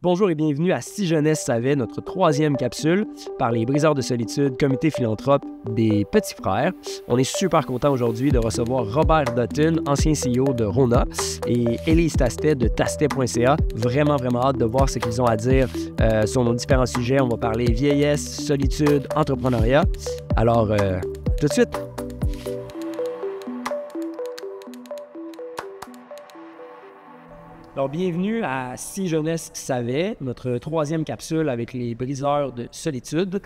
Bonjour et bienvenue à Si Jeunesse savait, notre troisième capsule par les Briseurs de solitude, comité philanthrope des Petits Frères. On est super content aujourd'hui de recevoir Robert Dutton, ancien CEO de Rona, et Élise Tastet de tastet.ca. Vraiment hâte de voir ce qu'ils ont à dire sur nos différents sujets. On va parler vieillesse, solitude, entrepreneuriat. Alors, tout de suite! Alors, bienvenue à Si Jeunesse savait, notre troisième capsule avec les Briseurs de solitude,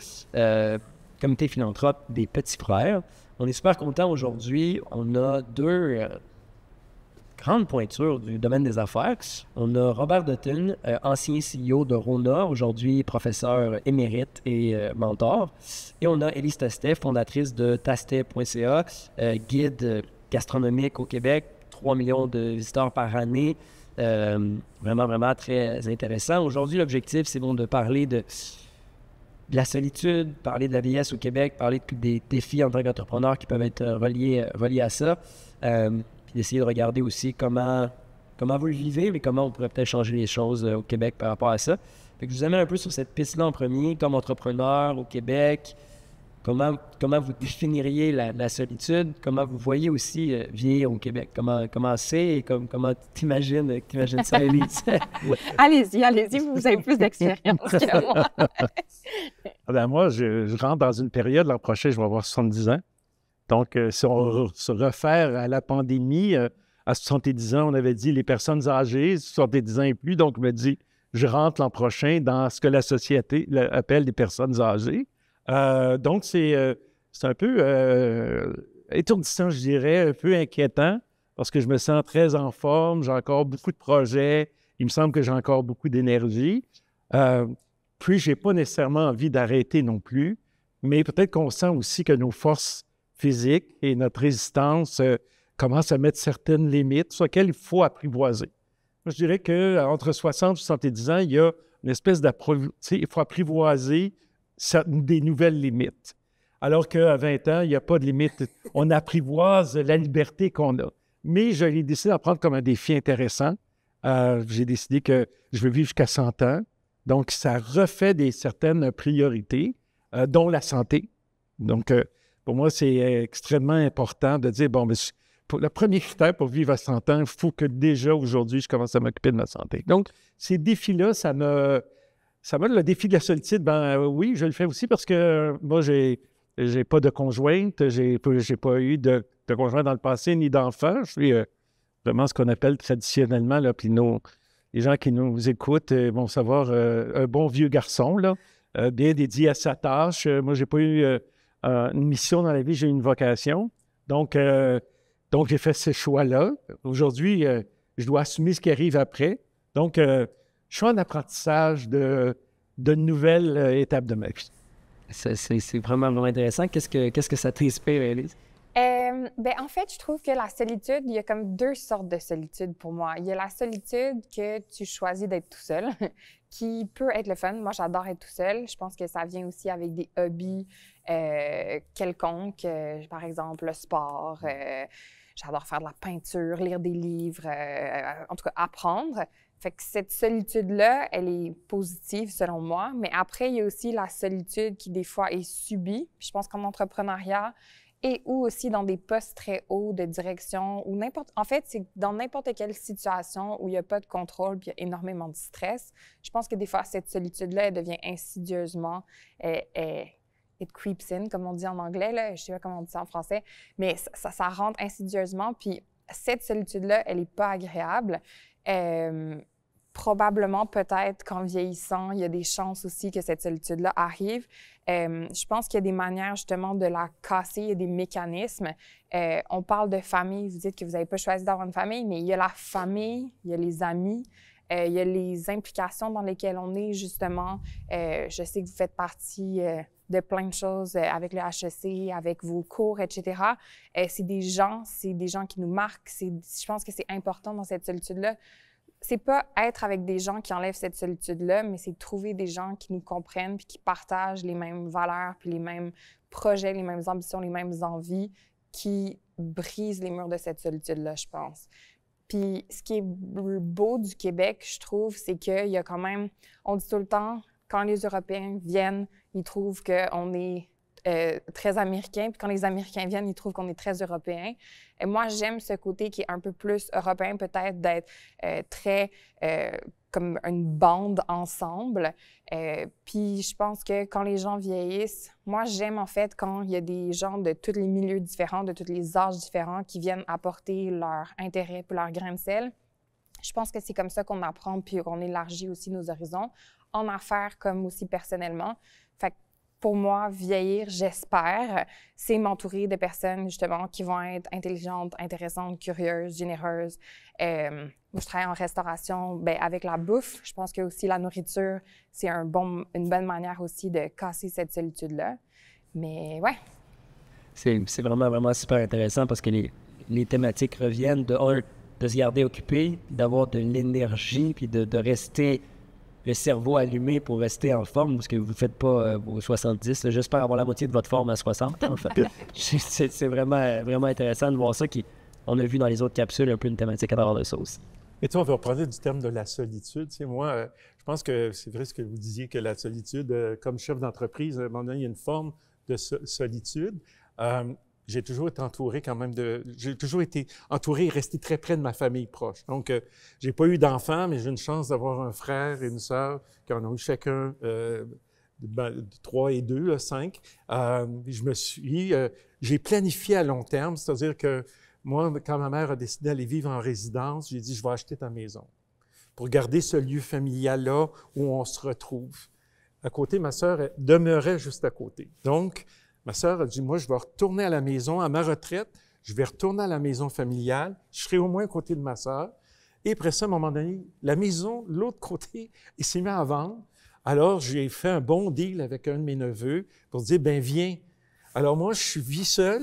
comité philanthrope des Petits Frères. On est super content aujourd'hui. On a deux grandes pointures du domaine des affaires. On a Robert Dutton, ancien CEO de Rona, aujourd'hui professeur émérite et mentor. Et on a Élise Tastet, fondatrice de tastet.ca, guide gastronomique au Québec, 3 millions de visiteurs par année. Vraiment très intéressant. Aujourd'hui, l'objectif, c'est bon de parler de la solitude, parler de la vieillesse au Québec, parler des défis en tant qu'entrepreneur qui peuvent être reliés à ça, puis d'essayer de regarder aussi comment vous le vivez, mais comment on pourrait peut-être changer les choses au Québec par rapport à ça. Fait que je vous amène un peu sur cette piste-là en premier, comme entrepreneur au Québec. Comment vous définiriez la solitude? Comment vous voyez aussi vieillir au Québec? Comment c'est et comment t'imagines ça, Élise? Allez-y, vous avez plus d'expérience que moi. Moi, je rentre dans une période, l'an prochain, je vais avoir 70 ans. Donc, si on se réfère à la pandémie, à 70 ans, on avait dit les personnes âgées, 70 ans et plus. Donc, je me dis, je rentre l'an prochain dans ce que la société appelle les personnes âgées. Donc, c'est un peu étourdissant, je dirais, un peu inquiétant, parce que je me sens très en forme, j'ai encore beaucoup de projets, il me semble que j'ai encore beaucoup d'énergie. Puis, je n'ai pas nécessairement envie d'arrêter non plus, mais peut-être qu'on sent aussi que nos forces physiques et notre résistance commencent à mettre certaines limites sur lesquelles il faut apprivoiser. Moi, je dirais qu'entre 60 et 70 ans, il y a une espèce il faut apprivoiser des nouvelles limites. Alors qu'à 20 ans, il n'y a pas de limite. On apprivoise la liberté qu'on a. Mais j'ai décidé d'en prendre comme un défi intéressant. J'ai décidé que je veux vivre jusqu'à 100 ans. Donc, ça refait certaines priorités, dont la santé. Donc, pour moi, c'est extrêmement important de dire, le premier critère pour vivre à 100 ans, il faut que déjà aujourd'hui, je commence à m'occuper de ma santé. Donc, ces défis-là, ça m'a le défi de la solitude, oui, je le fais aussi parce que moi, j'ai pas de conjointe, j'ai pas eu de conjoint dans le passé ni d'enfant. Je suis vraiment ce qu'on appelle traditionnellement, là, puis les gens qui nous écoutent vont savoir un bon vieux garçon, là, bien dédié à sa tâche. Moi, j'ai pas eu une mission dans la vie, j'ai eu une vocation. Donc j'ai fait ce choix-là. Aujourd'hui, je dois assumer ce qui arrive après. Donc, je suis en apprentissage de nouvelles étapes de ma vie. C'est vraiment intéressant. Qu'est-ce que ça t'inspire, Élise? En fait, je trouve que la solitude, il y a comme deux sortes de solitude pour moi. Il y a la solitude que tu choisis d'être tout seul, qui peut être le fun. Moi, j'adore être tout seul. Je pense que ça vient aussi avec des hobbies quelconques, par exemple le sport. J'adore faire de la peinture, lire des livres, en tout cas apprendre. Fait que cette solitude-là, elle est positive selon moi. Mais après, il y a aussi la solitude qui, des fois, est subie. Puis je pense qu'en entrepreneuriat et ou aussi dans des postes très hauts de direction ou en fait, c'est dans n'importe quelle situation où il n'y a pas de contrôle puis il y a énormément de stress. Je pense que des fois, cette solitude-là, elle devient insidieusement... it creeps in, comme on dit en anglais, là. Je ne sais pas comment on dit ça en français, mais ça rentre insidieusement. Puis cette solitude-là, elle n'est pas agréable. Probablement, peut-être qu'en vieillissant, il y a des chances aussi que cette solitude-là arrive. Je pense qu'il y a des manières justement de la casser, il y a des mécanismes. On parle de famille, vous dites que vous n'avez pas choisi d'avoir une famille, mais il y a la famille, il y a les amis, il y a les implications dans lesquelles on est justement. Je sais que vous faites partie de plein de choses avec le HEC, avec vos cours, etc. C'est des gens qui nous marquent. Je pense que c'est important dans cette solitude-là. C'est pas être avec des gens qui enlèvent cette solitude-là, mais c'est trouver des gens qui nous comprennent puis qui partagent les mêmes valeurs puis les mêmes projets, les mêmes ambitions, les mêmes envies qui brisent les murs de cette solitude-là, je pense. Puis ce qui est beau du Québec, je trouve, c'est qu'il y a quand même, on dit tout le temps, quand les Européens viennent, ils trouvent qu'on est très américain, puis quand les Américains viennent, ils trouvent qu'on est très européen. Et moi, j'aime ce côté qui est un peu plus européen, peut-être d'être très comme une bande ensemble. Puis je pense que quand les gens vieillissent, moi, j'aime en fait quand il y a des gens de tous les milieux différents, de tous les âges différents qui viennent apporter leur intérêt puis leur grain de sel. Je pense que c'est comme ça qu'on apprend puis qu'on élargit aussi nos horizons, en affaires comme aussi personnellement. Fait que pour moi, vieillir, j'espère, c'est m'entourer de personnes, justement, qui vont être intelligentes, intéressantes, curieuses, généreuses. Moi, je travaille en restauration, bien, avec la bouffe. Je pense que aussi la nourriture, c'est une bonne manière aussi de casser cette solitude-là. Mais ouais. C'est vraiment, vraiment super intéressant parce que les thématiques reviennent de se garder occupé, d'avoir de l'énergie, puis de rester le cerveau allumé pour rester en forme, parce que vous ne faites pas vos 70. Là. J'espère avoir la moitié de votre forme à 60. En fait. C'est vraiment, vraiment intéressant de voir ça. On a vu dans les autres capsules un peu une thématique à travers de ça aussi. Et tu sais, on va reprendre du terme de la solitude. Tu sais, moi, je pense que c'est vrai ce que vous disiez, que la solitude, comme chef d'entreprise, à un moment donné, il y a une forme de solitude. J'ai toujours été entouré quand même J'ai toujours été entouré et resté très près de ma famille proche. Donc, j'ai pas eu d'enfants, mais j'ai une chance d'avoir un frère et une sœur qui en ont eu chacun 3 et 2, là, 5. J'ai planifié à long terme, c'est-à-dire que moi, quand ma mère a décidé d'aller vivre en résidence, j'ai dit, je vais acheter ta maison pour garder ce lieu familial-là où on se retrouve. À côté, ma sœur demeurait juste à côté. Donc, ma sœur a dit, moi, je vais retourner à la maison, à ma retraite, je vais retourner à la maison familiale, je serai au moins à côté de ma sœur. Et après ça, à un moment donné, la maison, l'autre côté, il s'est mis à vendre. Alors, j'ai fait un bon deal avec un de mes neveux pour dire, ben viens. Alors moi, je vis seul,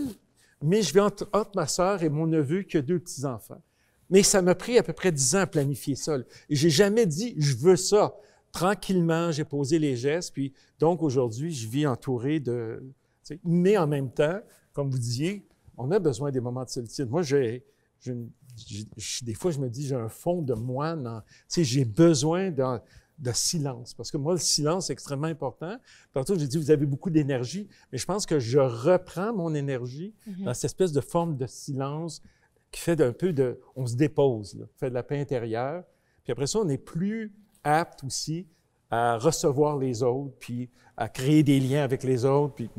mais je vais entre ma sœur et mon neveu qui a 2 petits-enfants. Mais ça m'a pris à peu près 10 ans à planifier ça. Et j'ai jamais dit, je veux ça. Tranquillement, j'ai posé les gestes. Puis donc, aujourd'hui, je vis entouré de... Mais en même temps, comme vous disiez, on a besoin des moments de solitude. Moi, des fois, je me dis, j'ai un fond de moine. J'ai besoin de silence. Parce que moi, le silence est extrêmement important. Tantôt, j'ai dit, vous avez beaucoup d'énergie, mais je pense que je reprends mon énergie dans cette espèce de forme de silence qui fait un peu de... On se dépose, là, fait de la paix intérieure. Puis après ça, on est plus apte aussi à recevoir les autres, puis à créer des liens avec les autres, puis...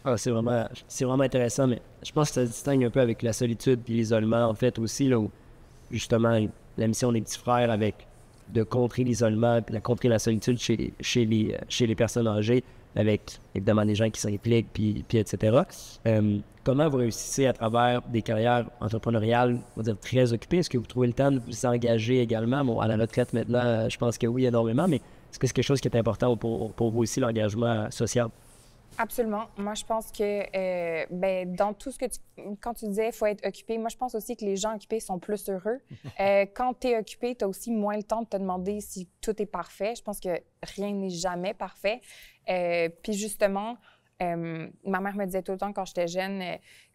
Ah, c'est vraiment intéressant, mais je pense que ça se distingue un peu avec la solitude et l'isolement, en fait, aussi, là, où justement, la mission des petits frères avec de contrer l'isolement et de contrer la solitude chez les personnes âgées, avec évidemment des gens qui s'impliquent, puis etc. Comment vous réussissez à travers des carrières entrepreneuriales, on va dire, très occupées? Est-ce que vous trouvez le temps de vous engager également? Bon, à la retraite maintenant, je pense que oui, énormément, mais est-ce que c'est quelque chose qui est important pour vous aussi, l'engagement social? Absolument. Moi, je pense que dans tout ce que quand tu disais, il faut être occupé, moi, je pense aussi que les gens occupés sont plus heureux. Quand tu es occupé, tu as aussi moins le temps de te demander si tout est parfait. Je pense que rien n'est jamais parfait. Puis justement, ma mère me disait tout le temps quand j'étais jeune,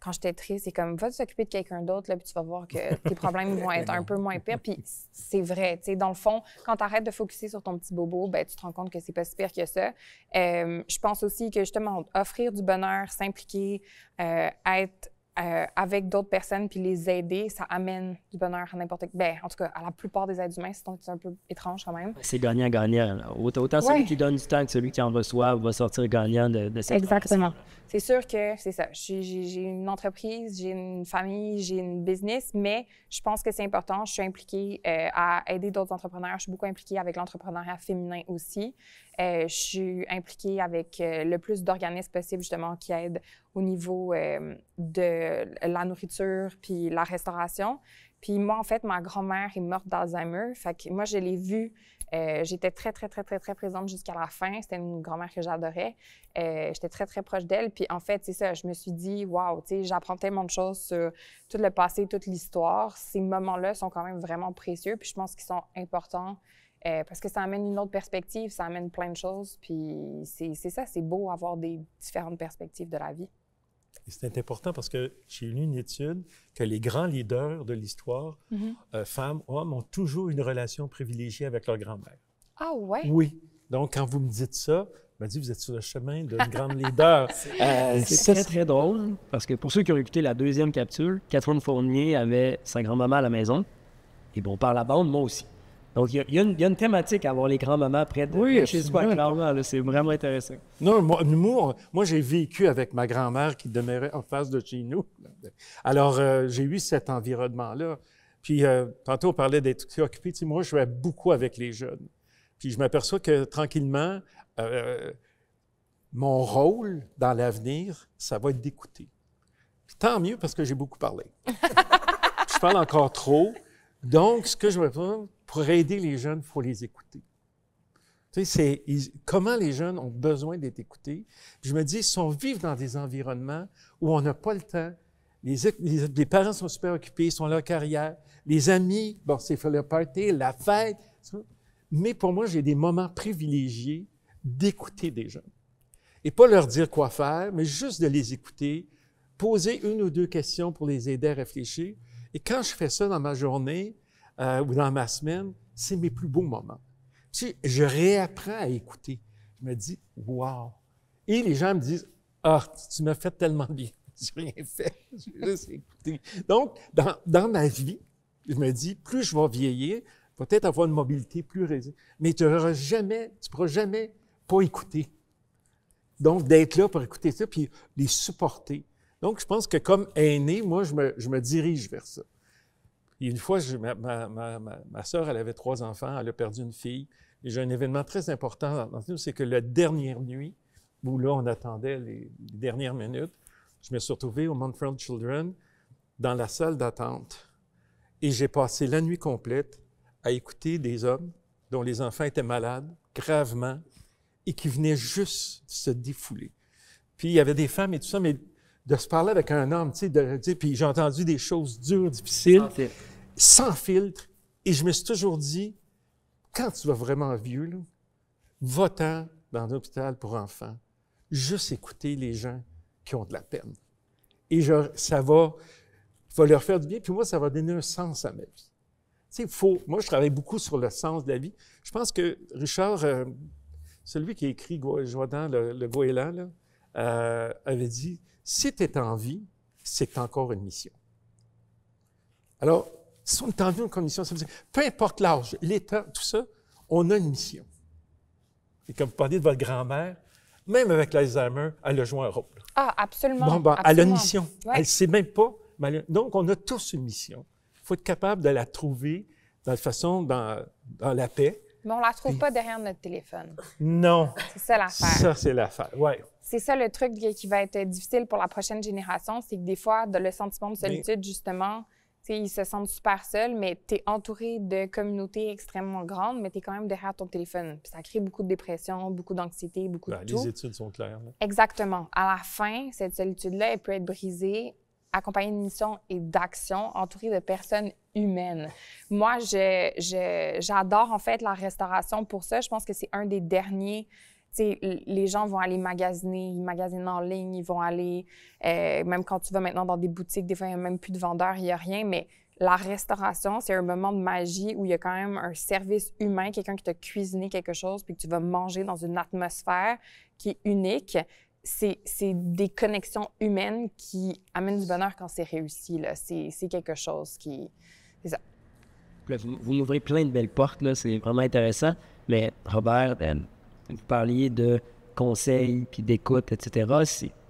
quand j'étais triste, c'est comme, va t'occuper de quelqu'un d'autre, là, puis tu vas voir que tes problèmes vont être un peu moins pires. Puis c'est vrai, tu sais, dans le fond, quand tu arrêtes de focusser sur ton petit bobo, ben tu te rends compte que c'est pas si pire que ça. Je pense aussi que justement, offrir du bonheur, s'impliquer, être avec d'autres personnes puis les aider, ça amène du bonheur à n'importe qui. Ben, en tout cas, à la plupart des êtres humains, c'est un peu étrange quand même. C'est gagnant-gagnant. Autant celui qui donne du temps que celui qui en reçoit va sortir gagnant de cette Exactement. C'est sûr que c'est ça. J'ai une entreprise, j'ai une famille, j'ai une business, mais je pense que c'est important. Je suis impliquée à aider d'autres entrepreneurs. Je suis beaucoup impliquée avec l'entrepreneuriat féminin aussi. Je suis impliquée avec le plus d'organismes possible, justement, qui aident au niveau de la nourriture puis la restauration. Puis moi, en fait, ma grand-mère est morte d'Alzheimer. Fait que moi, je l'ai vue. J'étais très, très, très, très, très présente jusqu'à la fin. C'était une grand-mère que j'adorais. J'étais très, très proche d'elle. Puis en fait, c'est ça, je me suis dit, waouh, tu sais, j'apprends tellement de choses sur tout le passé, toute l'histoire. Ces moments-là sont quand même vraiment précieux. Puis je pense qu'ils sont importants parce que ça amène une autre perspective, ça amène plein de choses. Puis c'est ça, c'est beau avoir des différentes perspectives de la vie. Et c'est important parce que j'ai lu une étude que les grands leaders de l'histoire, femmes, hommes, ont toujours une relation privilégiée avec leur grand-mère. Ah ouais? Oui. Donc, quand vous me dites ça, je me dis, vous êtes sur le chemin d'une grande leader. C'est très, très drôle, parce que pour ceux qui ont écouté la deuxième capsule, Catherine Fournier avait sa grand-maman à la maison, et bon, par la bande, moi aussi. Donc, il y a une thématique à avoir les grands-mamans près de chez soi, clairement, là, c'est vraiment intéressant. Non, moi j'ai vécu avec ma grand-mère qui demeurait en face de chez nous. Alors, j'ai eu cet environnement-là. Puis, tantôt, on parlait d'être occupé. Tu sais, moi, je vais beaucoup avec les jeunes. Puis, je m'aperçois que, tranquillement, mon rôle dans l'avenir, ça va être d'écouter. Puis, tant mieux, parce que j'ai beaucoup parlé. Je parle encore trop. Donc, ce que je veux faire, pour aider les jeunes, il faut les écouter. Tu sais, comment les jeunes ont besoin d'être écoutés. Puis je me dis, si on vit dans des environnements où on n'a pas le temps, les parents sont super occupés, ils sont à leur carrière, les amis, bon, c'est le party, la fête. Mais pour moi, j'ai des moments privilégiés d'écouter des jeunes. Et pas leur dire quoi faire, mais juste de les écouter, poser une ou deux questions pour les aider à réfléchir. Et quand je fais ça dans ma journée ou dans ma semaine, c'est mes plus beaux moments. Tu sais, je réapprends à écouter. Je me dis, wow! Et les gens me disent, ah, tu m'as fait tellement bien. J'ai rien fait, j'ai juste écouté. Donc, dans ma vie, je me dis, plus je vais vieillir, peut-être avoir une mobilité plus réduite, mais tu ne pourras jamais pas écouter. Donc, d'être là pour écouter ça, puis les supporter. Donc, je pense que comme aîné, moi, je me dirige vers ça. Et une fois, ma sœur, elle avait 3 enfants, elle a perdu une fille. Et j'ai un événement très important dans nous, c'est que la dernière nuit, où là, on attendait les dernières minutes, je me suis retrouvé au Montfront Children, dans la salle d'attente. Et j'ai passé la nuit complète à écouter des hommes dont les enfants étaient malades, gravement, et qui venaient juste se défouler. Puis il y avait des femmes et tout ça, mais de se parler avec un homme, tu sais, puis j'ai entendu des choses dures, difficiles, sans filtre. Et je me suis toujours dit, quand tu vas vraiment vieux, là, va-t'en dans un hôpital pour enfants, juste écouter les gens qui ont de la peine. Et ça va leur faire du bien, puis moi, ça va donner un sens à ma vie. Tu sais, moi, je travaille beaucoup sur le sens de la vie. Je pense que Richard, celui qui a écrit Jodan, le goéland, là, avait dit, si tu es en vie, c'est que tu as encore une mission. Alors, si on est en vie, une mission, ça veut dire, peu importe l'âge, l'état, tout ça, on a une mission. Et comme vous parliez de votre grand-mère, même avec l'Alzheimer, elle a joué un rôle. Ah, absolument. Bon, absolument. Elle a une mission. Ouais. Elle ne sait même pas. Donc, on a tous une mission. Il faut être capable de la trouver dans la paix. Mais on ne la trouve pas derrière notre téléphone. Non. C'est ça l'affaire. Ça, c'est l'affaire, oui. C'est ça le truc qui va être difficile pour la prochaine génération, c'est que des fois, le sentiment de solitude, justement, ils se sentent super seuls, mais tu es entouré de communautés extrêmement grandes, mais tu es quand même derrière ton téléphone. Puis ça crée beaucoup de dépression, beaucoup d'anxiété, beaucoup de tout. Les études sont claires. Là. Exactement. À la fin, cette solitude-là, elle peut être brisée, accompagnée de mission et d'action, entourée de personnes humaines. Moi, j'adore en fait la restauration pour ça. Je pense que c'est un des derniers. T'sais, les gens vont aller magasiner, ils magasinent en ligne, ils vont aller, même quand tu vas maintenant dans des boutiques, des fois, il n'y a même plus de vendeurs, il n'y a rien, mais la restauration, c'est un moment de magie où il y a quand même un service humain, quelqu'un qui t'a cuisiné quelque chose, puis que tu vas manger dans une atmosphère qui est unique. C'est des connexions humaines qui amènent du bonheur quand c'est réussi, là. C'est quelque chose qui... C'est ça. Vous m'ouvrez plein de belles portes, là, c'est vraiment intéressant, mais Robert... vous parliez de conseils, puis d'écoute, etc.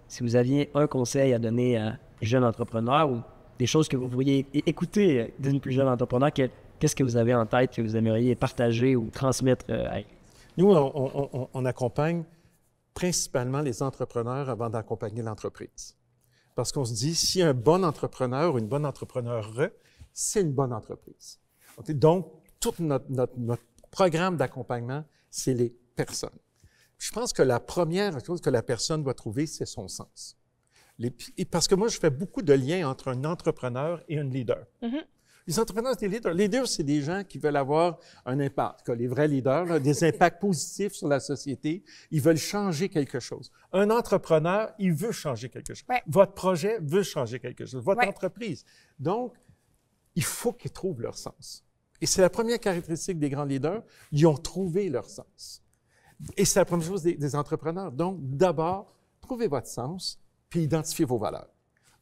Si vous aviez un conseil à donner à des jeunes entrepreneurs ou des choses que vous pourriez écouter d'une plus jeune entrepreneur, qu'est-ce que vous avez en tête que vous aimeriez partager ou transmettre à elle? Nous, on accompagne principalement les entrepreneurs avant d'accompagner l'entreprise. Parce qu'on se dit, si un bon entrepreneur ou une bonne entrepreneure, c'est une bonne entreprise. Okay? Donc, tout notre programme d'accompagnement, c'est les personnes. Je pense que la première chose que la personne doit trouver, c'est son sens. Parce que moi, je fais beaucoup de liens entre un entrepreneur et un leader. Les entrepreneurs, c'est des leaders. Les leaders, c'est des gens qui veulent avoir un impact. Les vrais leaders, là, des impacts positifs sur la société. Ils veulent changer quelque chose. Un entrepreneur, il veut changer quelque chose. Ouais. Votre projet veut changer quelque chose. Votre Ouais. entreprise. Donc, il faut qu'ils trouvent leur sens. Et c'est la première caractéristique des grands leaders. Ils ont trouvé leur sens. Et c'est la première chose des entrepreneurs. Donc, d'abord, trouvez votre sens, puis identifiez vos valeurs.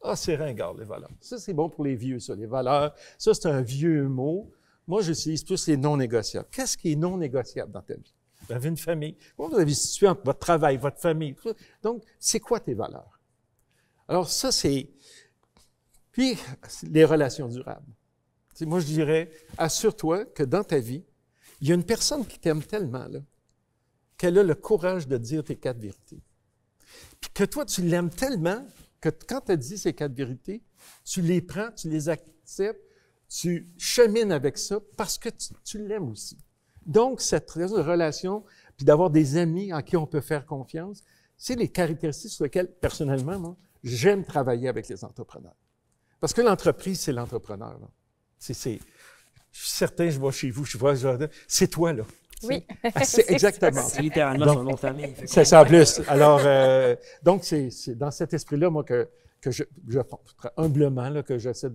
Ah, c'est ringard, les valeurs. Ça, c'est bon pour les vieux, ça, les valeurs. Ça, c'est un vieux mot. Moi, j'utilise plus les non négociables. Qu'est-ce qui est non négociable dans ta vie? Vous avez une famille. Comment vous avez situé entre votre travail, votre famille? Donc, c'est quoi tes valeurs? Alors, ça, c'est... Puis, les relations durables. Tu sais, moi, je dirais, assure-toi que dans ta vie, il y a une personne qui t'aime tellement, là, qu'elle a le courage de dire tes 4 vérités. Puis que toi, tu l'aimes tellement que quand tu as dit ces 4 vérités, tu les prends, tu les acceptes, tu chemines avec ça parce que tu l'aimes aussi. Donc, cette relation, puis d'avoir des amis en qui on peut faire confiance, c'est les caractéristiques sur lesquelles, personnellement, moi, j'aime travailler avec les entrepreneurs. Parce que l'entreprise, c'est l'entrepreneur. Là. Je suis certain, je vois chez vous, je vois, c'est toi, là. Oui. C'est exactement. C'est littéralement Donc, son nom de famille. C'est ça en plus. Alors, donc, c'est dans cet esprit-là, moi, que je humblement, là, que j'essaie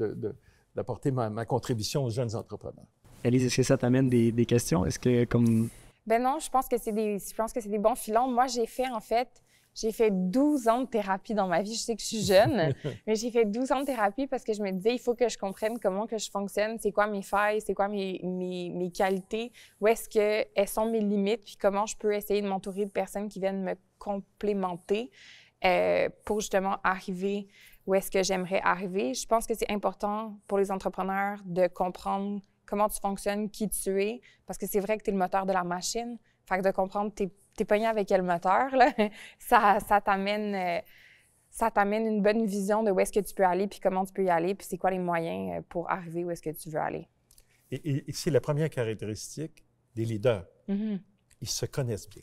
d'apporter ma contribution aux jeunes entrepreneurs. Élise, est-ce que ça t'amène des questions? Est-ce que, comme... Ben non, je pense que c'est des bons filons. Moi, j'ai fait 12 ans de thérapie dans ma vie. Je sais que je suis jeune, mais j'ai fait 12 ans de thérapie parce que je me disais, il faut que je comprenne comment que je fonctionne, c'est quoi mes failles, c'est quoi mes qualités, où est-ce qu'elles sont mes limites, puis comment je peux essayer de m'entourer de personnes qui viennent me complémenter pour justement arriver où est-ce que j'aimerais arriver. Je pense que c'est important pour les entrepreneurs de comprendre comment tu fonctionnes, qui tu es, parce que c'est vrai que tu es le moteur de la machine. Fait que de comprendre t'es pogné avec quel moteur, là, ça t'amène une bonne vision de où est-ce que tu peux aller, puis comment tu peux y aller, puis c'est quoi les moyens pour arriver où est-ce que tu veux aller. Et c'est la première caractéristique des leaders. Mm-hmm. Ils se connaissent bien.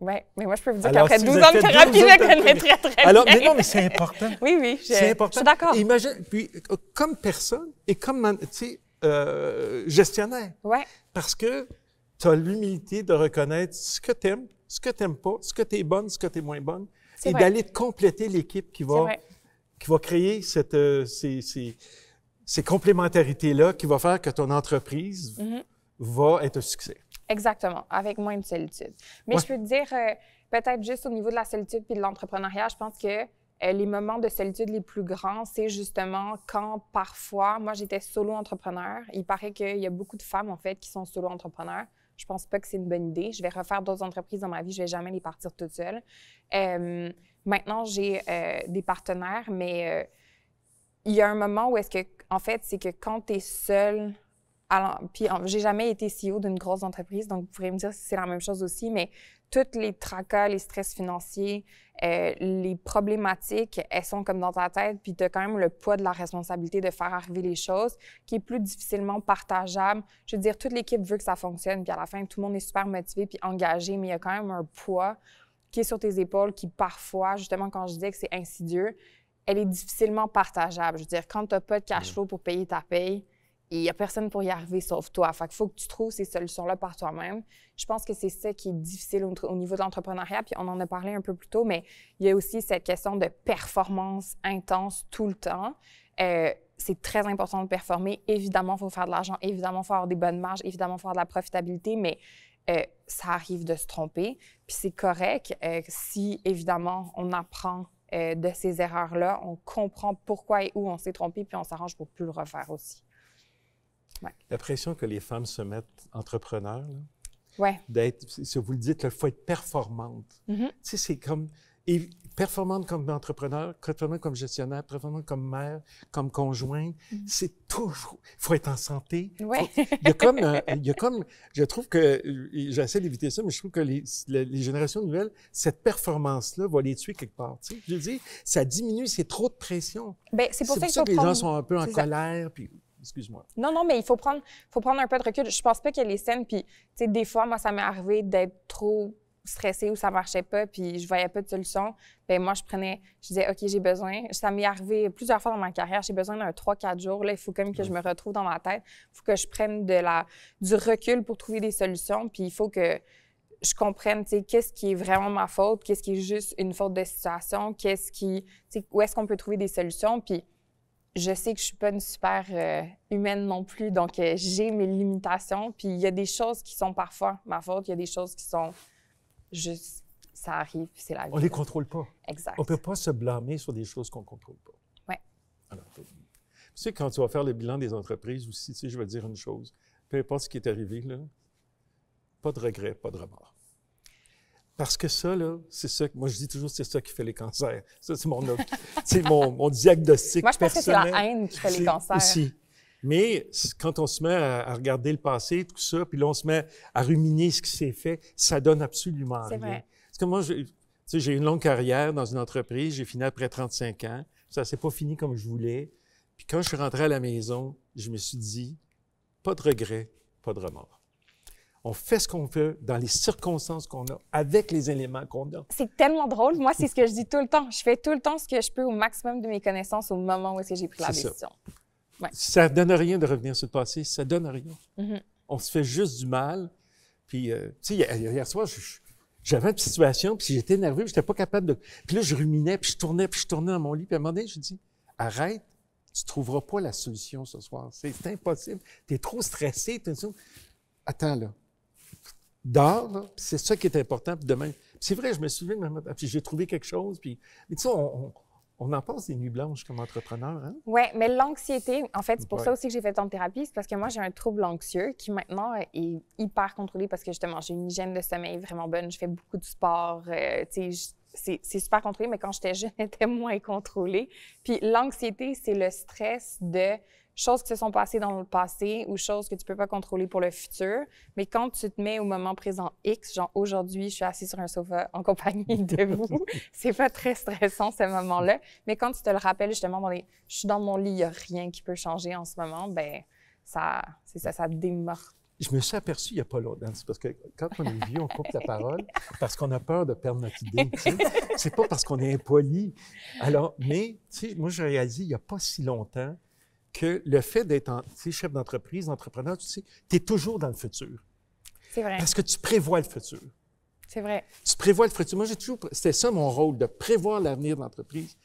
Oui, mais moi, je peux vous dire Alors, qu'après si 12 vous ans avez de fait thérapie, 12 ans je de connais thérapie. très, très Alors, bien. mais non, mais c'est important. Oui, C'est important. je suis d'accord. Imagine, puis comme personne et comme, tu sais, gestionnaire. Ouais. Parce que tu as l'humilité de reconnaître ce que tu aimes, ce que tu n'aimes pas, ce que tu es bonne, ce que tu es moins bonne, C'est et vrai. d'aller te compléter l'équipe qui va créer ces complémentarités-là, qui va faire que ton entreprise va être un succès. Exactement, avec moins de solitude. Mais Ouais. je peux te dire, peut-être juste au niveau de la solitude puis de l'entrepreneuriat, je pense que les moments de solitude les plus grands, c'est justement quand parfois, moi j'étais solo-entrepreneur. Il paraît qu'il y a beaucoup de femmes, en fait, qui sont solo-entrepreneurs. Je pense pas que c'est une bonne idée. Je vais refaire d'autres entreprises dans ma vie, je vais jamais les partir toute seule. Maintenant, j'ai des partenaires, mais il y a un moment où est-ce que, en fait, c'est que quand tu es seule, puis j'ai jamais été CEO d'une grosse entreprise, donc vous pourrez me dire si c'est la même chose aussi, mais toutes les tracas, les stress financiers, les problématiques, elles sont comme dans ta tête, puis tu as quand même le poids de la responsabilité de faire arriver les choses, qui est plus difficilement partageable. Je veux dire, toute l'équipe veut que ça fonctionne, puis à la fin, tout le monde est super motivé puis engagé, mais il y a quand même un poids qui est sur tes épaules, qui parfois, justement, quand je disais que c'est insidieux, elle est difficilement partageable. Je veux dire, quand tu n'as pas de cash flow pour payer ta paye, il n'y a personne pour y arriver sauf toi. Fait qu'il faut que tu trouves ces solutions-là par toi-même. Je pense que c'est ça qui est difficile au niveau de l'entrepreneuriat, puis on en a parlé un peu plus tôt, mais il y a aussi cette question de performance intense tout le temps. C'est très important de performer. Évidemment, il faut faire de l'argent. Évidemment, il faut avoir des bonnes marges. Évidemment, il faut avoir de la profitabilité, mais ça arrive de se tromper. Puis c'est correct si, évidemment, on apprend de ces erreurs-là, on comprend pourquoi et où on s'est trompé, puis on s'arrange pour ne plus le refaire aussi. Ouais. La pression que les femmes se mettent entrepreneurs, là, Ouais. d'être, si vous le dites, il faut être performante. Mm-hmm. Tu sais, c'est comme... Et performante comme entrepreneur, performante comme gestionnaire, performante comme mère, comme conjointe, c'est toujours... Il faut être en santé. Ouais. Il y a comme... Je trouve que... J'essaie d'éviter ça, mais je trouve que les générations nouvelles, cette performance-là va les tuer quelque part. Tu sais? Je veux dire, ça diminue, c'est trop de pression. Bien, c'est pour ça qu'il faut que les prendre... gens sont un peu en C'est ça. colère, puis... Excuse-moi. Non, mais il faut prendre un peu de recul. Je pense pas qu'il y ait les scènes, puis, tu sais, des fois, moi, ça m'est arrivé d'être trop stressée ou ça marchait pas, puis je voyais pas de solution, bien moi, je disais, OK, j'ai besoin. Ça m'est arrivé plusieurs fois dans ma carrière, j'ai besoin d'un 3-4 jours. Là, il faut comme que je me retrouve dans ma tête. Il faut que je prenne du recul pour trouver des solutions, puis il faut que je comprenne, tu sais, qu'est-ce qui est vraiment ma faute, qu'est-ce qui est juste une faute de situation, tu sais, où est-ce qu'on peut trouver des solutions, puis je sais que je suis pas une super humaine non plus, donc j'ai mes limitations. Puis il y a des choses qui sont parfois ma faute, il y a des choses qui sont juste, ça arrive, puis c'est la vie. On les contrôle pas. Exact. On peut pas se blâmer sur des choses qu'on contrôle pas. Oui. Alors, tu sais, quand tu vas faire le bilan des entreprises aussi, tu sais, je vais te dire une chose. Peu importe ce qui est arrivé, là, pas de regrets, pas de remords. Parce que ça, là, c'est ça, moi je dis toujours, c'est ça qui fait les cancers. Ça, c'est mon diagnostic personnel. Moi, je pense que c'est la haine qui fait les cancers. Aussi. Mais quand on se met à regarder le passé, tout ça, puis là, on se met à ruminer ce qui s'est fait, ça donne absolument rien. C'est vrai. Parce que moi, j'ai eu une longue carrière dans une entreprise, j'ai fini après 35 ans, ça s'est pas fini comme je voulais. Puis quand je suis rentré à la maison, je me suis dit, pas de regrets, pas de remords. On fait ce qu'on veut dans les circonstances qu'on a, avec les éléments qu'on a. C'est tellement drôle. Moi, c'est ce que je dis tout le temps. Je fais tout le temps ce que je peux au maximum de mes connaissances au moment où j'ai pris la décision. Ouais. Ça ne donne rien de revenir sur le passé. Ça ne donne rien. Mm-hmm. On se fait juste du mal. Puis, tu sais, hier soir, j'avais une situation, puis j'étais nerveux, je n'étais pas capable de... Puis là, je ruminais, puis je tournais dans mon lit. Puis à un moment donné, je dis, arrête, tu ne trouveras pas la solution ce soir. C'est impossible. Tu es trop stressé. Attends, là. Dors, c'est ça qui est important. Puis demain, c'est vrai, je me suis levé, puis j'ai trouvé quelque chose. Puis, mais tu sais, on en passe des nuits blanches comme entrepreneur. Hein? Oui, mais l'anxiété, en fait, c'est pour ça aussi que j'ai fait en thérapie. C'est parce que moi, j'ai un trouble anxieux qui maintenant est hyper contrôlé parce que justement, j'ai une hygiène de sommeil vraiment bonne. Je fais beaucoup de sport. Tu sais, c'est super contrôlé, mais quand j'étais jeune, c'était moins contrôlé. Puis l'anxiété, c'est le stress de choses qui se sont passées dans le passé ou choses que tu peux pas contrôler pour le futur. Mais quand tu te mets au moment présent X, genre aujourd'hui, je suis assise sur un sofa en compagnie de vous, c'est pas très stressant ce moment-là. Mais quand tu te le rappelles justement, je suis dans mon lit, il y a rien qui peut changer en ce moment, ben ça démorte. Je me suis aperçu il n'y a pas longtemps, parce que quand on est vieux, on coupe la parole parce qu'on a peur de perdre notre idée. Tu sais? C'est pas parce qu'on est impoli. Alors, mais, tu sais, moi, j'ai réalisé il n'y a pas si longtemps que le fait d'être chef d'entreprise, entrepreneur, tu sais, tu es toujours dans le futur. C'est vrai. Parce que tu prévois le futur. C'est vrai. Tu prévois le futur. Moi, c'était ça mon rôle, de prévoir l'avenir de l'entreprise.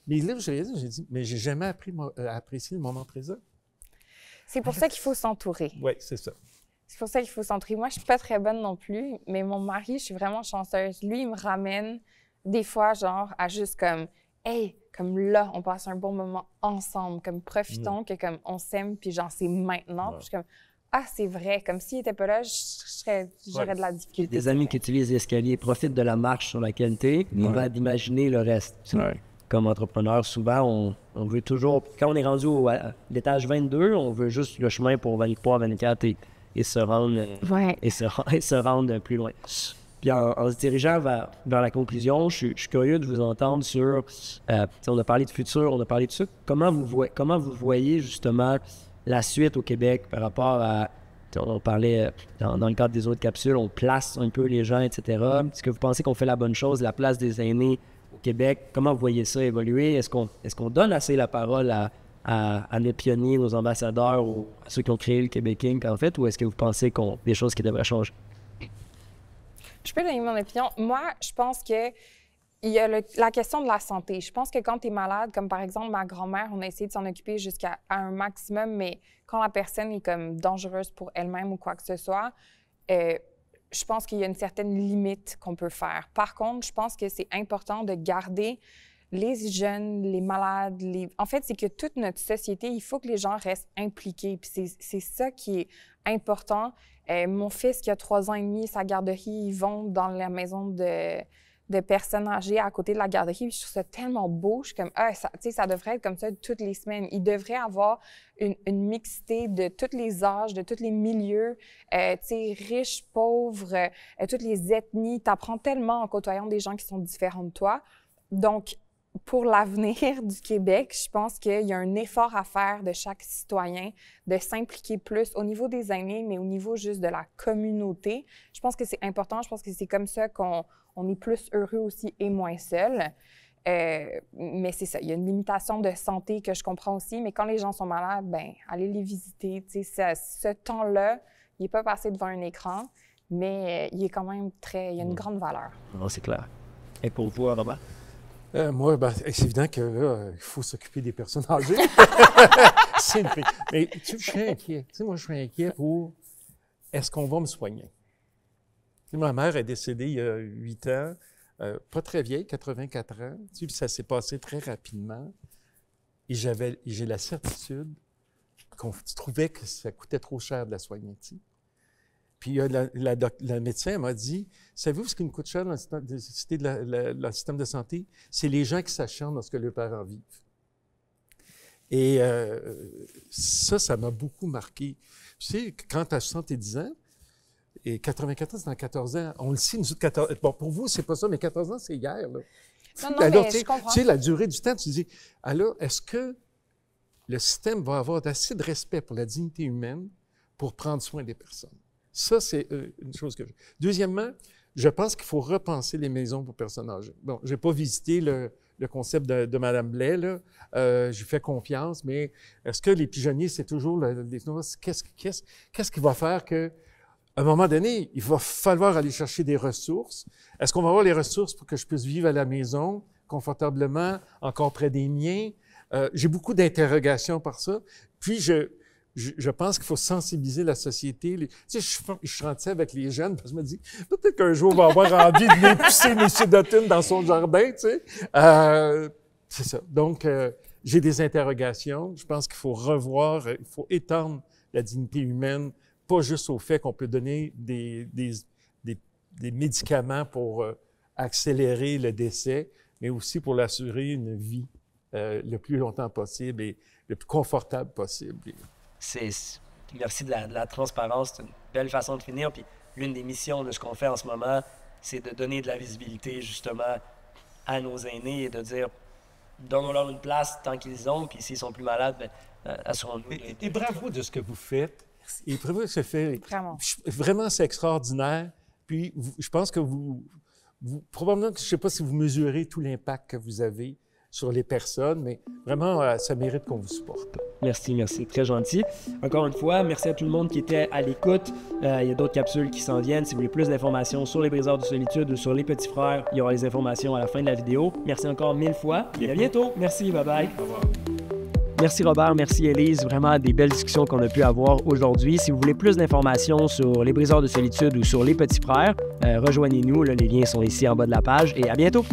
Mais là, j'ai dit, mais j'ai jamais appris à apprécier le moment présent. C'est pour ça qu'il faut s'entourer. Oui, c'est ça. C'est pour ça qu'il faut s'entourer. Moi, je suis pas très bonne non plus, mais mon mari, je suis vraiment chanceuse. Lui, il me ramène des fois, genre, à juste comme, hey, comme là, on passe un bon moment ensemble, comme profitons, que comme on s'aime, puis genre, c'est maintenant. Puis je suis comme, ah, c'est vrai, comme s'il était pas là, j'aurais de la difficulté. Des amis qui utilisent l'escalier profitent de la marche sur laquelle tu es, avant d'imaginer le reste. Ouais. Comme entrepreneur, souvent, on veut toujours, quand on est rendu à l'étage 22, on veut juste le chemin pour 23, 24 et se rendre, et se rendre plus loin. Puis en se dirigeant vers la conclusion, je suis curieux de vous entendre sur, on a parlé de futur, on a parlé de ça. Comment vous voyez justement la suite au Québec par rapport à, on parlait dans le cadre des autres capsules, on place un peu les gens, etc. Est-ce que vous pensez qu'on fait la bonne chose, la place des aînés au Québec? Comment vous voyez ça évoluer? Est-ce qu'on donne assez la parole à nos pionniers, nos ambassadeurs, ou à ceux qui ont créé le Québec Inc. en fait, ou est-ce que vous pensez qu'il y a des choses qui devraient changer? Je peux donner mon opinion. Moi, je pense que il y a la question de la santé. Je pense que quand tu es malade, comme par exemple ma grand-mère, on a essayé de s'en occuper jusqu'à un maximum, mais quand la personne est comme dangereuse pour elle-même ou quoi que ce soit, je pense qu'il y a une certaine limite qu'on peut faire. Par contre, je pense que c'est important de garder les jeunes, les malades, en fait, c'est que toute notre société, il faut que les gens restent impliqués. Puis c'est ça qui est important. Mon fils, qui a 3 ans et demi, sa garderie, ils vont dans la maison de personnes âgées à côté de la garderie. Puis je trouve ça tellement beau. Je suis comme, ça devrait être comme ça toutes les semaines. Il devrait avoir une mixité de tous les âges, de tous les milieux, riches, pauvres, toutes les ethnies. Tu apprends tellement en côtoyant des gens qui sont différents de toi. Donc, pour l'avenir du Québec, je pense qu'il y a un effort à faire de chaque citoyen de s'impliquer plus au niveau des aînés, mais au niveau juste de la communauté. Je pense que c'est important. Je pense que c'est comme ça qu'on est plus heureux aussi et moins seul. Mais c'est ça, il y a une limitation de santé que je comprends aussi, mais quand les gens sont malades, ben allez les visiter. Ce temps-là, il n'est pas passé devant un écran, mais il est quand même il y a une grande valeur. Non, c'est clair. Et pour vous, Robert? Moi, c'est évident que là, il faut s'occuper des personnes âgées. Mais je suis inquiet. Tu sais, moi, je suis inquiet pour est-ce qu'on va me soigner? Tu sais, ma mère est décédée il y a 8 ans, pas très vieille, 84 ans. Tu sais, puis ça s'est passé très rapidement. Et j'ai la certitude qu'on trouvait que ça coûtait trop cher de la soigner. Tu sais. Puis la médecin m'a dit, savez-vous ce qui nous coûte cher dans le système de santé? C'est les gens qui s'acharnent lorsque leurs parents vivent. Et ça m'a beaucoup marqué. Tu sais, quand tu as 70 ans, et 94, c'est dans 14 ans, on le sait, nous autres, 14 bon, pour vous, c'est pas ça, mais 14 ans, c'est hier. Là. Non, alors, mais je comprends. Tu sais, la durée du temps, tu dis, alors, est-ce que le système va avoir assez de respect pour la dignité humaine pour prendre soin des personnes? Ça, c'est une chose que je... Deuxièmement, je pense qu'il faut repenser les maisons pour personnes âgées. Bon, je n'ai pas visité le concept de Mme Blais, là. J'y fais confiance, mais est-ce que les pigeonniers, c'est toujours... Qu'est-ce qui va faire que, à un moment donné, il va falloir aller chercher des ressources? Est-ce qu'on va avoir les ressources pour que je puisse vivre à la maison, confortablement, encore près des miens? J'ai beaucoup d'interrogations par ça. Puis, je pense qu'il faut sensibiliser la société. Tu sais, je chantais avec les jeunes, parce que je me dis, peut-être qu'un jour, on va avoir envie de venir pousser M. Dutton dans son jardin, tu sais. C'est ça. Donc, j'ai des interrogations. Je pense qu'il faut revoir, il faut étendre la dignité humaine, pas juste au fait qu'on peut donner des médicaments pour accélérer le décès, mais aussi pour l'assurer une vie le plus longtemps possible et le plus confortable possible. Merci de la transparence, c'est une belle façon de finir. Puis l'une des missions de ce qu'on fait en ce moment, c'est de donner de la visibilité justement à nos aînés et de dire, donnons-leur une place tant qu'ils ont, puis s'ils sont plus malades, ben, assurons-nous. Et bravo de ce que vous faites. Et bravo de ce que vous faites. Vraiment. Vraiment, c'est extraordinaire. Puis je pense que vous probablement que je ne sais pas si vous mesurez tout l'impact que vous avez sur les personnes, mais vraiment, ça mérite qu'on vous supporte. Merci, très gentil. Encore une fois, merci à tout le monde qui était à l'écoute. Il y a d'autres capsules qui s'en viennent. Si vous voulez plus d'informations sur les briseurs de solitude ou sur les petits frères, il y aura les informations à la fin de la vidéo. Merci encore 1000 fois et à bientôt. Merci, bye bye. Au revoir. Merci Robert, merci Élise, vraiment des belles discussions qu'on a pu avoir aujourd'hui. Si vous voulez plus d'informations sur les briseurs de solitude ou sur les petits frères, rejoignez-nous, les liens sont ici en bas de la page et à bientôt!